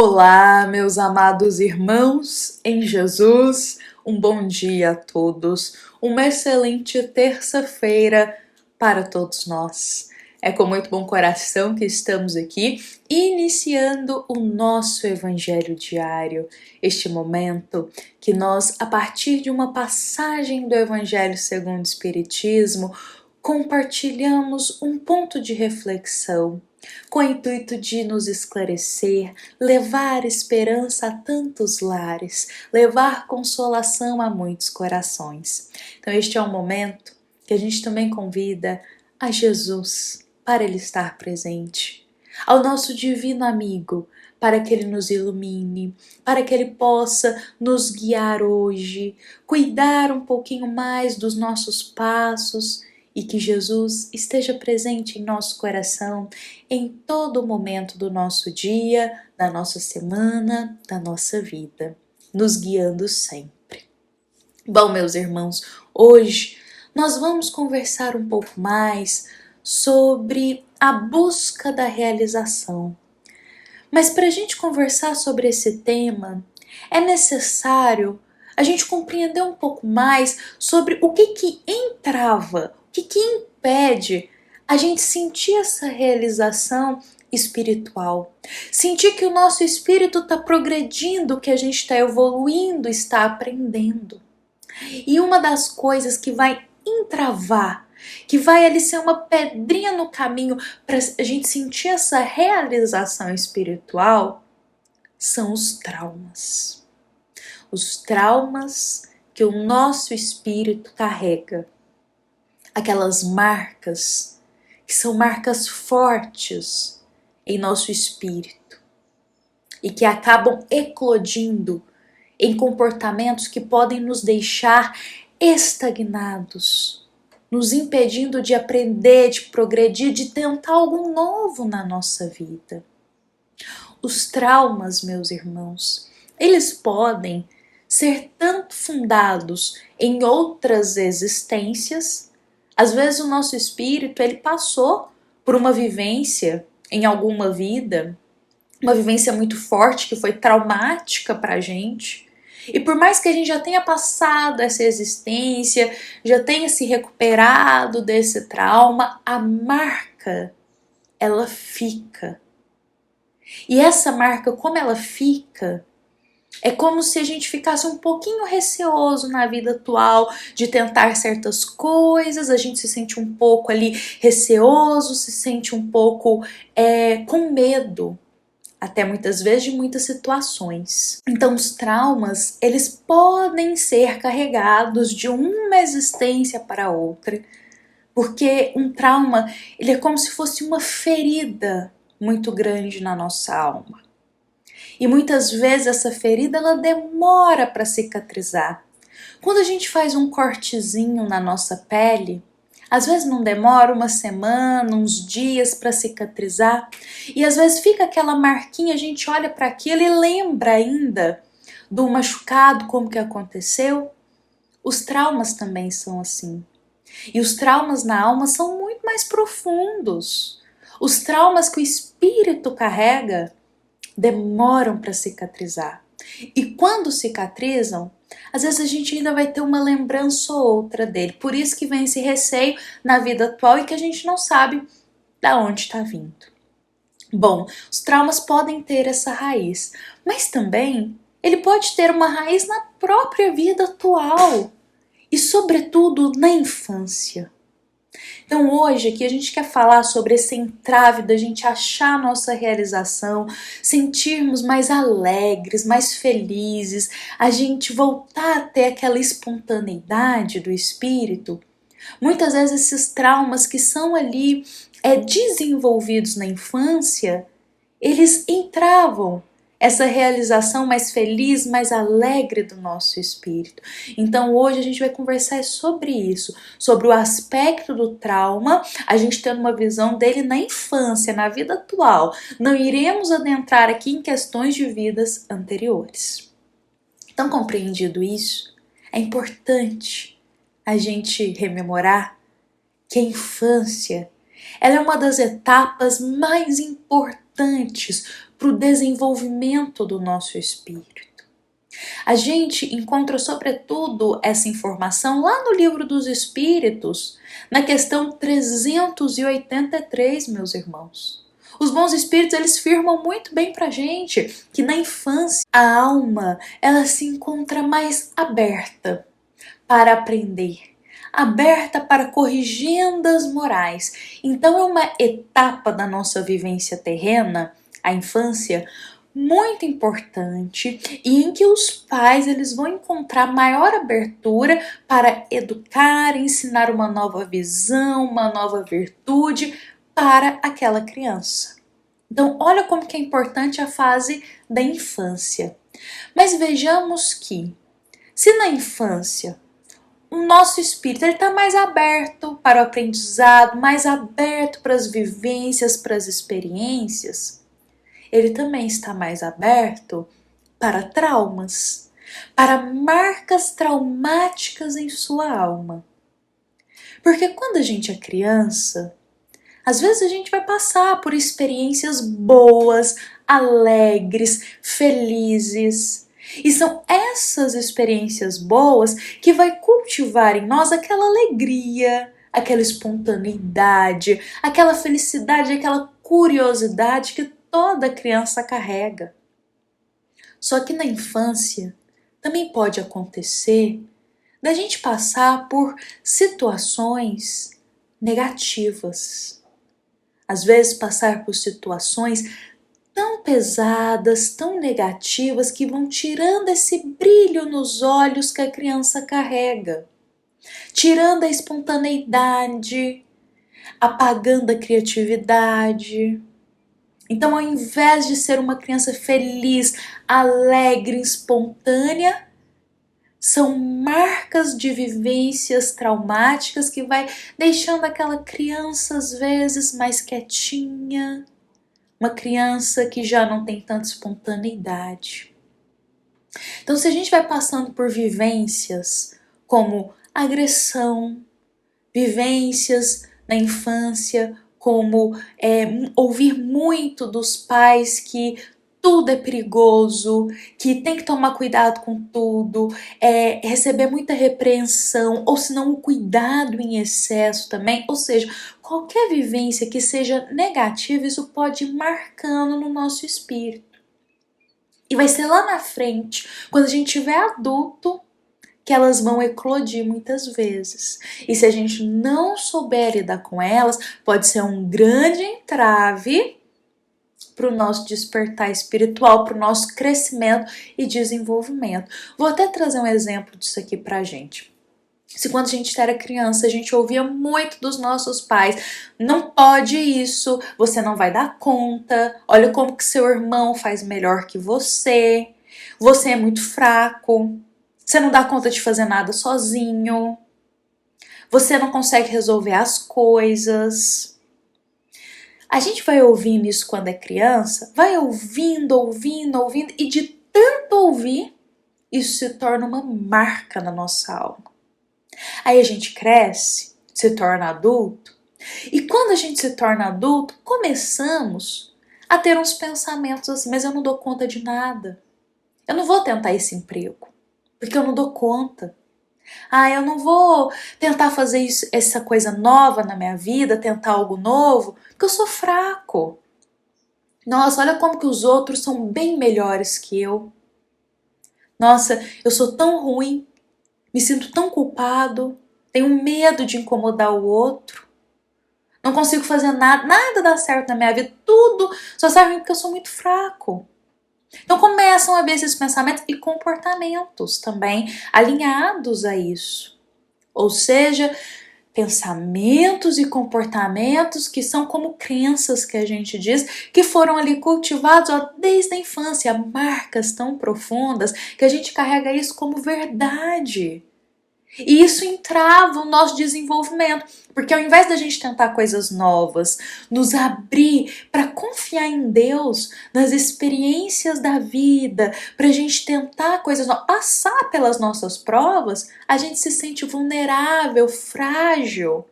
Olá, meus amados irmãos em Jesus, um bom dia a todos, uma excelente terça-feira para todos nós. É com muito bom coração que estamos aqui, iniciando o nosso Evangelho diário, este momento que nós, a partir de uma passagem do Evangelho segundo o Espiritismo, compartilhamos um ponto de reflexão, com o intuito de nos esclarecer, levar esperança a tantos lares, levar consolação a muitos corações. Então este é um momento que a gente também convida a Jesus para Ele estar presente, ao nosso divino amigo, para que Ele nos ilumine, para que Ele possa nos guiar hoje, cuidar um pouquinho mais dos nossos passos, e que Jesus esteja presente em nosso coração em todo momento do nosso dia, da nossa semana, da nossa vida, nos guiando sempre. Bom, meus irmãos, hoje nós vamos conversar um pouco mais sobre a busca da realização. Mas para a gente conversar sobre esse tema, é necessário a gente compreender um pouco mais sobre o que entrava, o que impede a gente sentir essa realização espiritual. Sentir que o nosso espírito está progredindo, que a gente está evoluindo, está aprendendo. E uma das coisas que vai entravar, que vai ali ser uma pedrinha no caminho para a gente sentir essa realização espiritual, são os traumas. Os traumas que o nosso espírito carrega. Aquelas marcas que são marcas fortes em nosso espírito e que acabam eclodindo em comportamentos que podem nos deixar estagnados, nos impedindo de aprender, de progredir, de tentar algo novo na nossa vida. Os traumas, meus irmãos, eles podem ser tanto fundados em outras existências. Às vezes o nosso espírito ele passou por uma vivência em alguma vida, uma vivência muito forte que foi traumática para a gente. E por mais que a gente já tenha passado essa existência, já tenha se recuperado desse trauma, a marca, ela fica. E essa marca, como ela fica, é como se a gente ficasse um pouquinho receoso na vida atual de tentar certas coisas, a gente se sente um pouco ali receoso, se sente um pouco com medo, até muitas vezes de muitas situações. Então os traumas, eles podem ser carregados de uma existência para outra, porque um trauma, ele é como se fosse uma ferida muito grande na nossa alma. E muitas vezes essa ferida ela demora para cicatrizar. Quando a gente faz um cortezinho na nossa pele, às vezes não demora uma semana, uns dias para cicatrizar, e às vezes fica aquela marquinha, a gente olha para aquilo e lembra ainda do machucado, como que aconteceu. Os traumas também são assim. E os traumas na alma são muito mais profundos. Os traumas que o espírito carrega demoram para cicatrizar. E quando cicatrizam, às vezes a gente ainda vai ter uma lembrança ou outra dele. Por isso que vem esse receio na vida atual e que a gente não sabe de onde está vindo. Bom, os traumas podem ter essa raiz, mas também ele pode ter uma raiz na própria vida atual e, sobretudo, na infância. Então hoje aqui a gente quer falar sobre esse entrave da gente achar a nossa realização, sentirmos mais alegres, mais felizes, a gente voltar a ter aquela espontaneidade do espírito. Muitas vezes esses traumas que são ali desenvolvidos na infância, eles entravam essa realização mais feliz, mais alegre do nosso espírito. Então hoje a gente vai conversar sobre isso, sobre o aspecto do trauma, a gente tendo uma visão dele na infância, na vida atual. Não iremos adentrar aqui em questões de vidas anteriores. Então, compreendido isso, é importante a gente rememorar que a infância ela é uma das etapas mais importantes para o desenvolvimento do nosso espírito. A gente encontra sobretudo essa informação lá no Livro dos Espíritos, na questão 383, meus irmãos. Os bons espíritos, eles firmam muito bem pra gente que na infância a alma, ela se encontra mais aberta para aprender, aberta para corrigendas morais. Então é uma etapa da nossa vivência terrena, a infância, muito importante e em que os pais eles vão encontrar maior abertura para educar, ensinar uma nova visão, uma nova virtude para aquela criança. Então, olha como que é importante a fase da infância. Mas vejamos que, se na infância o nosso espírito está mais aberto para o aprendizado, mais aberto para as vivências, para as experiências, ele também está mais aberto para traumas, para marcas traumáticas em sua alma. Porque quando a gente é criança, às vezes a gente vai passar por experiências boas, alegres, felizes. E são essas experiências boas que vai cultivar em nós aquela alegria, aquela espontaneidade, aquela felicidade, aquela curiosidade que toda criança carrega. Só que na infância também pode acontecer da gente passar por situações negativas. Às vezes passar por situações tão pesadas, tão negativas, que vão tirando esse brilho nos olhos que a criança carrega, tirando a espontaneidade, apagando a criatividade. Então, ao invés de ser uma criança feliz, alegre, espontânea, são marcas de vivências traumáticas que vai deixando aquela criança, às vezes, mais quietinha, uma criança que já não tem tanta espontaneidade. Então, se a gente vai passando por vivências como agressão, vivências na infância, como ouvir muito dos pais que tudo é perigoso, que tem que tomar cuidado com tudo, receber muita repreensão, ou se não o cuidado em excesso também, ou seja, qualquer vivência que seja negativa, isso pode ir marcando no nosso espírito. E vai ser lá na frente, quando a gente tiver adulto, que elas vão eclodir muitas vezes. E se a gente não souber lidar com elas, pode ser um grande entrave para o nosso despertar espiritual, para o nosso crescimento e desenvolvimento. Vou até trazer um exemplo disso aqui para a gente. Se quando a gente era criança, a gente ouvia muito dos nossos pais: não pode isso, você não vai dar conta, olha como que seu irmão faz melhor que você é muito fraco, você não dá conta de fazer nada sozinho, você não consegue resolver as coisas. A gente vai ouvindo isso quando é criança, vai ouvindo, e de tanto ouvir, isso se torna uma marca na nossa alma. Aí a gente cresce, se torna adulto, e quando a gente se torna adulto, começamos a ter uns pensamentos assim: mas eu não dou conta de nada, eu não vou tentar esse emprego, porque eu não dou conta. Eu não vou tentar fazer isso, essa coisa nova na minha vida, tentar algo novo, porque eu sou fraco. Nossa, olha como que os outros são bem melhores que eu. Nossa, eu sou tão ruim, me sinto tão culpado, tenho medo de incomodar o outro. Não consigo fazer nada, nada dá certo na minha vida, tudo só serve porque eu sou muito fraco. Então começam a ver esses pensamentos e comportamentos também alinhados a isso. Ou seja, pensamentos e comportamentos que são como crenças, que a gente diz, que foram ali cultivados desde a infância, marcas tão profundas que a gente carrega isso como verdade. E isso entrava o nosso desenvolvimento, porque ao invés da gente tentar coisas novas, nos abrir para confiar em Deus, nas experiências da vida, para a gente tentar coisas novas, passar pelas nossas provas, a gente se sente vulnerável, frágil,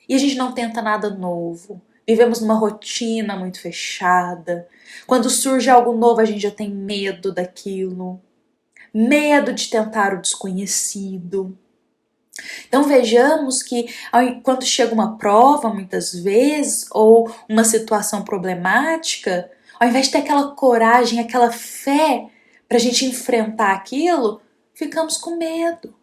e a gente não tenta nada novo. vivemos numa rotina muito fechada. Quando surge algo novo, a gente já tem medo daquilo, medo de tentar o desconhecido. Então vejamos que quando chega uma prova, muitas vezes, ou uma situação problemática, ao invés de ter aquela coragem, aquela fé para a gente enfrentar aquilo, ficamos com medo.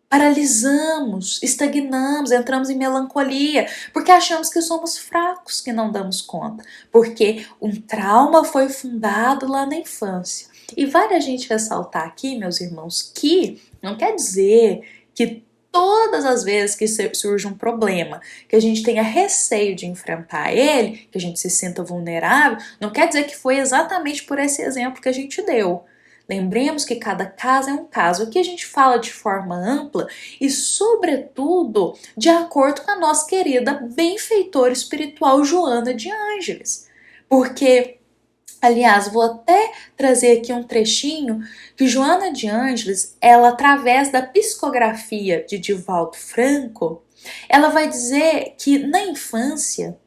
Paralisamos, estagnamos, entramos em melancolia, porque achamos que somos fracos, que não damos conta, porque um trauma foi fundado lá na infância. E vale a gente ressaltar aqui, meus irmãos, que não quer dizer que todas as vezes que surge um problema, que a gente tenha receio de enfrentar ele, que a gente se sinta vulnerável, não quer dizer que foi exatamente por esse exemplo que a gente deu. Lembremos que cada caso é um caso. Aqui a gente fala de forma ampla e, sobretudo, de acordo com a nossa querida benfeitora espiritual Joana de Ângeles. Porque, aliás, vou até trazer aqui um trechinho que Joana de Ângeles, ela, através da psicografia de Divaldo Franco, ela vai dizer que na infância,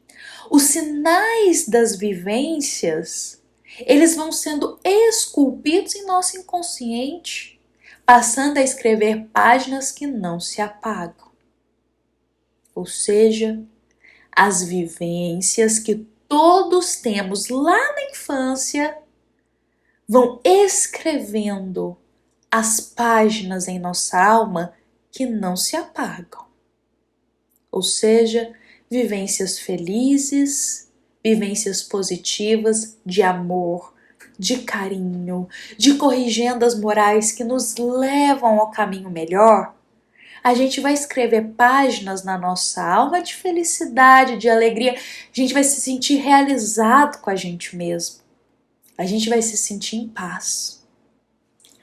os sinais das vivências eles vão sendo esculpidos em nosso inconsciente, passando a escrever páginas que não se apagam. Ou seja, as vivências que todos temos lá na infância vão escrevendo as páginas em nossa alma que não se apagam. Ou seja, vivências felizes, vivências positivas de amor, de carinho, de corrigendas morais que nos levam ao caminho melhor, a gente vai escrever páginas na nossa alma de felicidade, de alegria. A gente vai se sentir realizado com a gente mesmo. A gente vai se sentir em paz.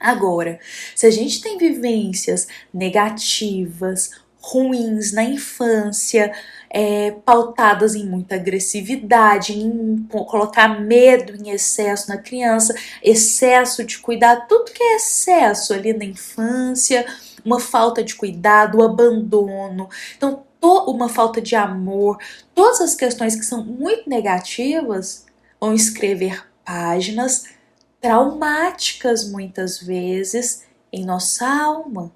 Agora, se a gente tem vivências negativas, ruins na infância, pautadas em muita agressividade, em colocar medo em excesso na criança, excesso de cuidado, tudo que é excesso ali na infância, uma falta de cuidado, o abandono, então uma falta de amor, todas as questões que são muito negativas vão escrever páginas traumáticas muitas vezes em nossa alma.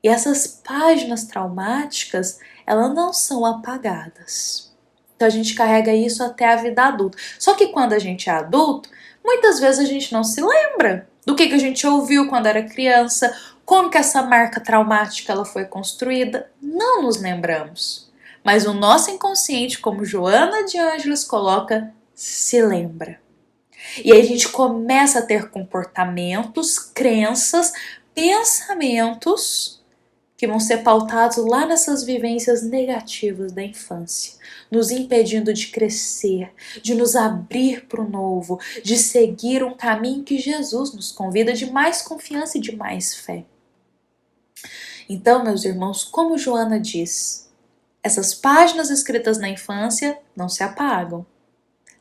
E essas páginas traumáticas, elas não são apagadas. Então a gente carrega isso até a vida adulta. Só que quando a gente é adulto, muitas vezes a gente não se lembra do que a gente ouviu quando era criança, como que essa marca traumática ela foi construída. Não nos lembramos. Mas o nosso inconsciente, como Joana de Ângeles coloca, se lembra. E aí a gente começa a ter comportamentos, crenças, pensamentos que vão ser pautados lá nessas vivências negativas da infância, nos impedindo de crescer, de nos abrir para o novo, de seguir um caminho que Jesus nos convida de mais confiança e de mais fé. Então, meus irmãos, como Joana diz, essas páginas escritas na infância não se apagam.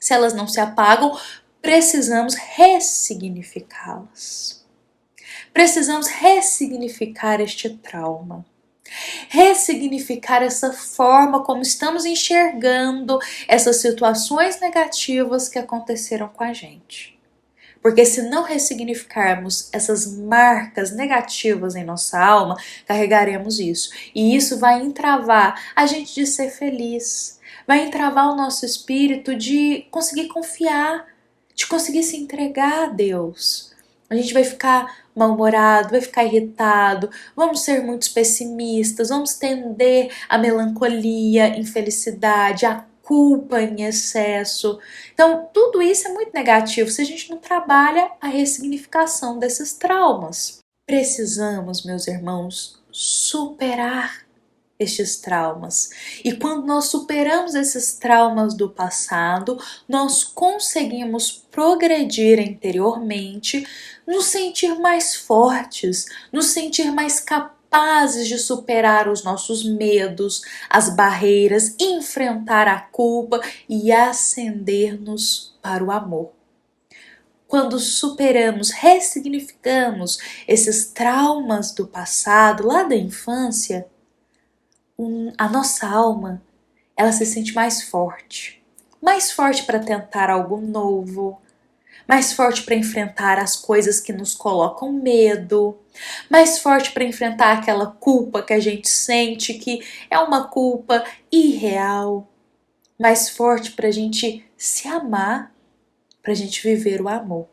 Se elas não se apagam, precisamos ressignificá-las. Precisamos ressignificar este trauma, ressignificar essa forma como estamos enxergando essas situações negativas que aconteceram com a gente. Porque se não ressignificarmos essas marcas negativas em nossa alma, carregaremos isso. E isso vai entravar a gente de ser feliz, vai entravar o nosso espírito de conseguir confiar, de conseguir se entregar a Deus. A gente vai ficar mal-humorado, vai ficar irritado, vamos ser muito pessimistas, vamos tender à melancolia, infelicidade, à culpa em excesso. Então, tudo isso é muito negativo se a gente não trabalha a ressignificação desses traumas. Precisamos, meus irmãos, superar estes traumas. E quando nós superamos esses traumas do passado, nós conseguimos progredir interiormente, nos sentir mais fortes, nos sentir mais capazes de superar os nossos medos, as barreiras, enfrentar a culpa e ascender-nos para o amor. Quando superamos, ressignificamos esses traumas do passado, lá da infância, a nossa alma, ela se sente mais forte para tentar algo novo, mais forte para enfrentar as coisas que nos colocam medo, mais forte para enfrentar aquela culpa que a gente sente que é uma culpa irreal, mais forte para a gente se amar, para a gente viver o amor.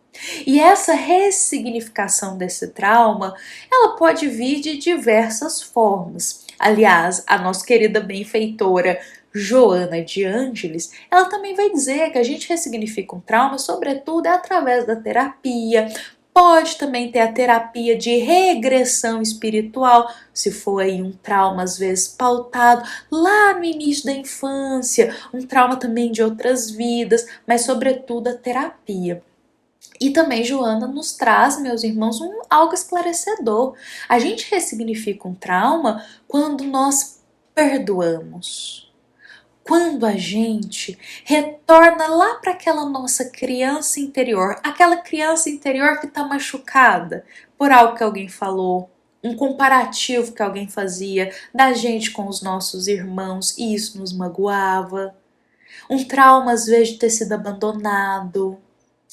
E essa ressignificação desse trauma, ela pode vir de diversas formas. Aliás, a nossa querida benfeitora Joana de Ângeles, ela também vai dizer que a gente ressignifica um trauma, sobretudo, através da terapia. Pode também ter a terapia de regressão espiritual, se for aí um trauma às vezes pautado lá no início da infância, um trauma também de outras vidas, mas sobretudo a terapia. E também Joana nos traz, meus irmãos, algo esclarecedor. A gente ressignifica um trauma quando nós perdoamos. Quando a gente retorna lá para aquela nossa criança interior, aquela criança interior que está machucada por algo que alguém falou, um comparativo que alguém fazia da gente com os nossos irmãos e isso nos magoava, um trauma às vezes de ter sido abandonado,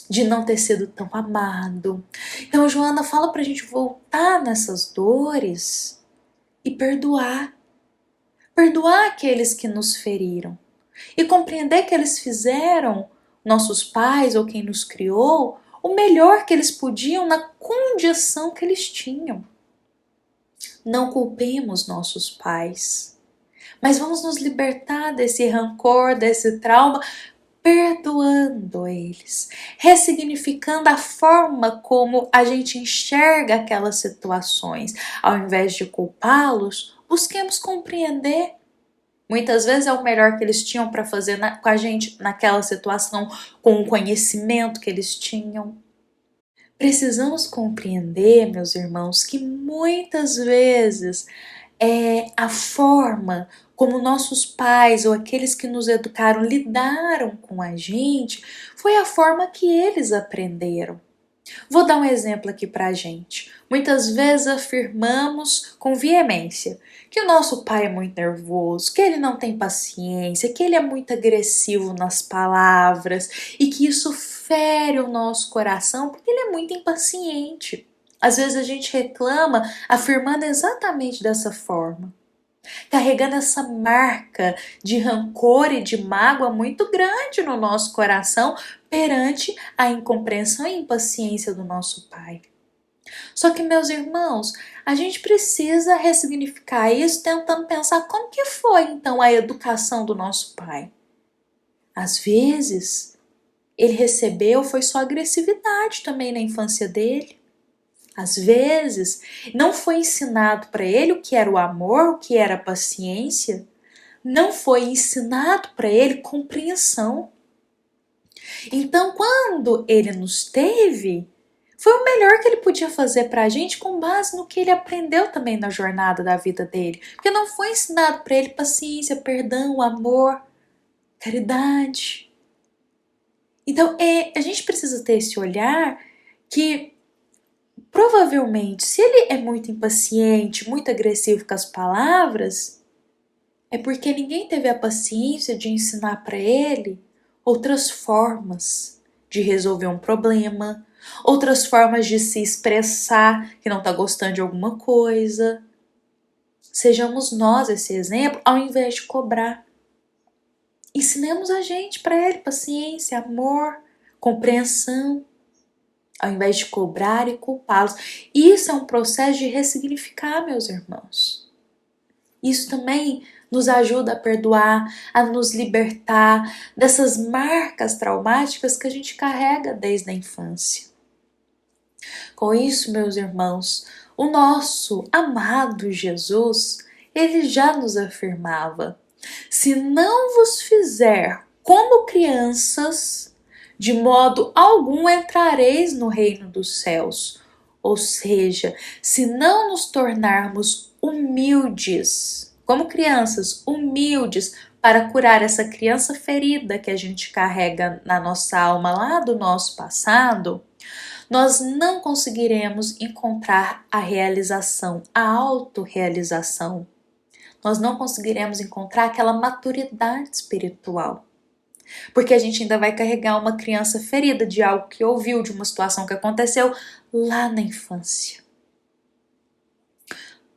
de não ter sido tão amado. Então Joana fala pra gente voltar nessas dores e perdoar. Perdoar aqueles que nos feriram. E compreender que eles fizeram, nossos pais ou quem nos criou, o melhor que eles podiam na condição que eles tinham. Não culpemos nossos pais, mas vamos nos libertar desse rancor, desse trauma, perdoando eles, ressignificando a forma como a gente enxerga aquelas situações. Ao invés de culpá-los, busquemos compreender. Muitas vezes é o melhor que eles tinham para fazer com a gente naquela situação, com o conhecimento que eles tinham. Precisamos compreender, meus irmãos, que muitas vezes a forma como nossos pais ou aqueles que nos educaram lidaram com a gente foi a forma que eles aprenderam. Vou dar um exemplo aqui pra gente. Muitas vezes afirmamos com veemência que o nosso pai é muito nervoso, que ele não tem paciência, que ele é muito agressivo nas palavras e que isso fere o nosso coração porque ele é muito impaciente. Às vezes a gente reclama afirmando exatamente dessa forma, carregando essa marca de rancor e de mágoa muito grande no nosso coração perante a incompreensão e impaciência do nosso pai. Só que, meus irmãos, a gente precisa ressignificar isso tentando pensar como que foi então a educação do nosso pai. Às vezes, ele recebeu foi só agressividade também na infância dele. Às vezes, não foi ensinado para ele o que era o amor, o que era a paciência. Não foi ensinado para ele compreensão. Então, quando ele nos teve, foi o melhor que ele podia fazer para a gente com base no que ele aprendeu também na jornada da vida dele. Porque não foi ensinado para ele paciência, perdão, amor, caridade. Então, a gente precisa ter esse olhar que provavelmente, se ele é muito impaciente, muito agressivo com as palavras, é porque ninguém teve a paciência de ensinar para ele outras formas de resolver um problema, outras formas de se expressar que não está gostando de alguma coisa. Sejamos nós esse exemplo ao invés de cobrar. Ensinemos a gente para ele paciência, amor, compreensão, ao invés de cobrar e culpá-los. Isso é um processo de ressignificar, meus irmãos. Isso também nos ajuda a perdoar, a nos libertar dessas marcas traumáticas que a gente carrega desde a infância. Com isso, meus irmãos, o nosso amado Jesus, ele já nos afirmava: se não vos fizer como crianças, de modo algum entrareis no reino dos céus. Ou seja, se não nos tornarmos humildes, como crianças, humildes, para curar essa criança ferida que a gente carrega na nossa alma lá do nosso passado, nós não conseguiremos encontrar a realização, a autorrealização. nós não conseguiremos encontrar aquela maturidade espiritual. Porque a gente ainda vai carregar uma criança ferida de algo que ouviu, de uma situação que aconteceu lá na infância.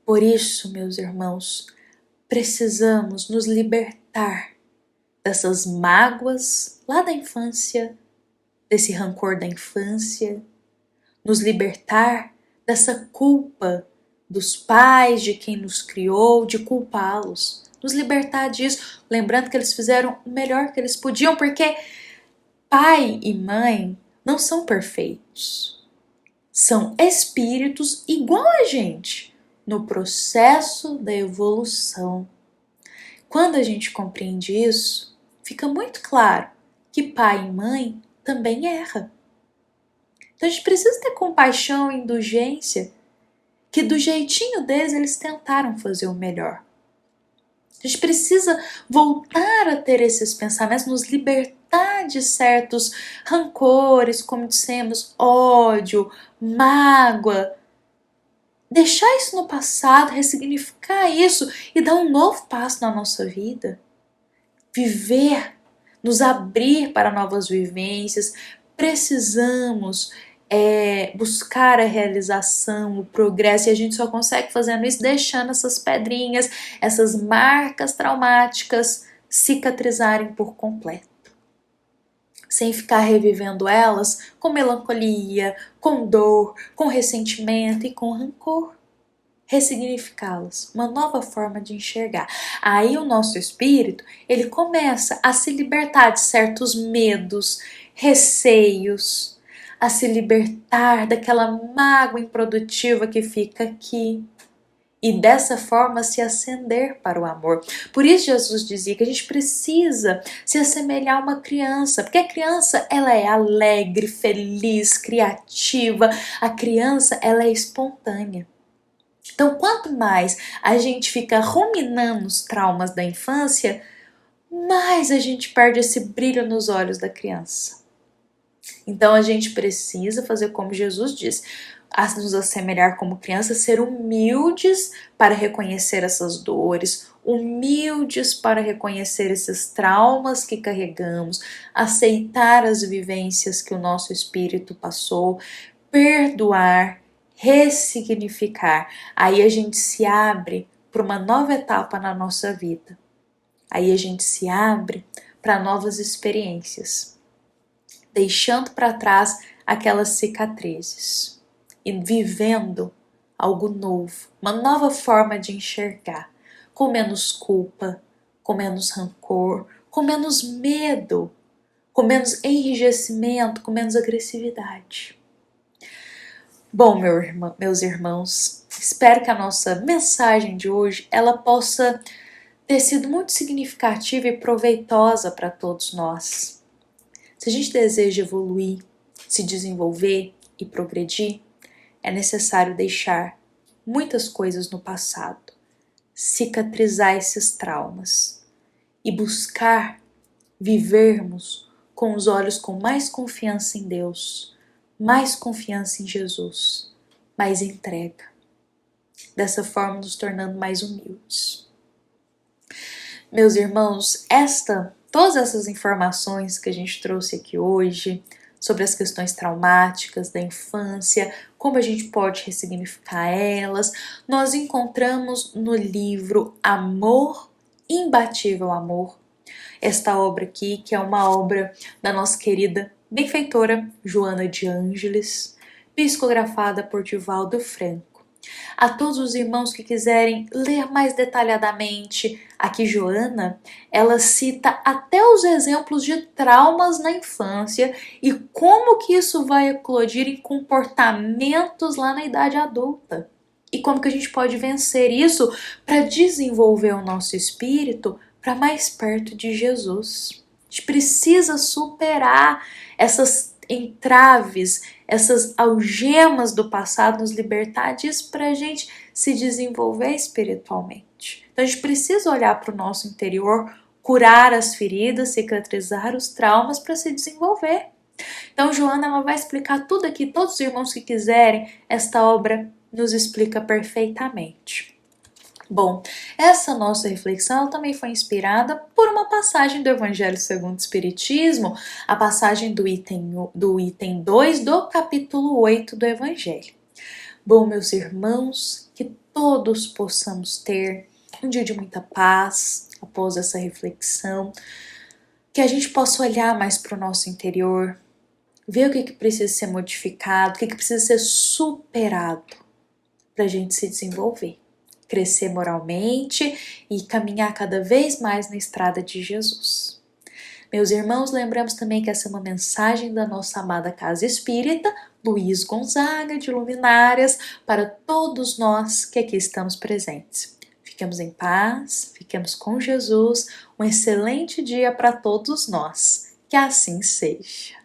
Por isso, meus irmãos, precisamos nos libertar dessas mágoas lá da infância, desse rancor da infância, nos libertar dessa culpa dos pais, de quem nos criou, de culpá-los. Nos libertar disso, lembrando que eles fizeram o melhor que eles podiam, porque pai e mãe não são perfeitos. São espíritos igual a gente, no processo da evolução. Quando a gente compreende isso, fica muito claro que pai e mãe também erram. Então a gente precisa ter compaixão e indulgência, que do jeitinho deles eles tentaram fazer o melhor. A gente precisa voltar a ter esses pensamentos, nos libertar de certos rancores, como dissemos, ódio, mágoa. Deixar isso no passado, ressignificar isso e dar um novo passo na nossa vida. Viver, nos abrir para novas vivências. Precisamos buscar a realização, o progresso, e a gente só consegue fazendo isso deixando essas pedrinhas, essas marcas traumáticas cicatrizarem por completo. Sem ficar revivendo elas com melancolia, com dor, com ressentimento e com rancor. Ressignificá-las, uma nova forma de enxergar. Aí o nosso espírito, ele começa a se libertar de certos medos, receios, a se libertar daquela mágoa improdutiva que fica aqui. E dessa forma se ascender para o amor. Por isso Jesus dizia que a gente precisa se assemelhar a uma criança, porque a criança ela é alegre, feliz, criativa, a criança ela é espontânea. Então quanto mais a gente fica ruminando os traumas da infância, mais a gente perde esse brilho nos olhos da criança. Então a gente precisa fazer como Jesus diz, a nos assemelhar como crianças, ser humildes para reconhecer essas dores, humildes para reconhecer esses traumas que carregamos, aceitar as vivências que o nosso espírito passou, perdoar, ressignificar. Aí a gente se abre para uma nova etapa na nossa vida. Aí a gente se abre para novas experiências, deixando para trás aquelas cicatrizes e vivendo algo novo, uma nova forma de enxergar, com menos culpa, com menos rancor, com menos medo, com menos enrijecimento, com menos agressividade. Bom, meus irmãos, espero que a nossa mensagem de hoje ela possa ter sido muito significativa e proveitosa para todos nós. Se a gente deseja evoluir, se desenvolver e progredir, é necessário deixar muitas coisas no passado, cicatrizar esses traumas e buscar vivermos com os olhos com mais confiança em Deus, mais confiança em Jesus, mais entrega. Dessa forma nos tornando mais humildes. Meus irmãos, todas essas informações que a gente trouxe aqui hoje, sobre as questões traumáticas da infância, como a gente pode ressignificar elas, nós encontramos no livro Amor, Imbatível Amor, esta obra aqui, que é uma obra da nossa querida benfeitora Joana de Ângeles, psicografada por Divaldo Franco. A todos os irmãos que quiserem ler mais detalhadamente, aqui Joana, ela cita até os exemplos de traumas na infância e como que isso vai eclodir em comportamentos lá na idade adulta. E como que a gente pode vencer isso para desenvolver o nosso espírito para mais perto de Jesus. A gente precisa superar essas entraves, essas algemas do passado, nos libertar disso para a gente se desenvolver espiritualmente. Então a gente precisa olhar para o nosso interior, curar as feridas, cicatrizar os traumas para se desenvolver. Então Joana ela vai explicar tudo aqui, todos os irmãos que quiserem, esta obra nos explica perfeitamente. Bom, essa nossa reflexão também foi inspirada por uma passagem do Evangelho segundo o Espiritismo, a passagem do item 2 do capítulo 8 do Evangelho. Bom, meus irmãos, que todos possamos ter um dia de muita paz após essa reflexão, que a gente possa olhar mais para o nosso interior, ver o que precisa ser modificado, o que precisa ser superado para a gente se desenvolver, crescer moralmente e caminhar cada vez mais na estrada de Jesus. Meus irmãos, lembramos também que essa é uma mensagem da nossa amada Casa Espírita, Luiz Gonzaga de Luminárias, para todos nós que aqui estamos presentes. Fiquemos em paz, fiquemos com Jesus, um excelente dia para todos nós. Que assim seja.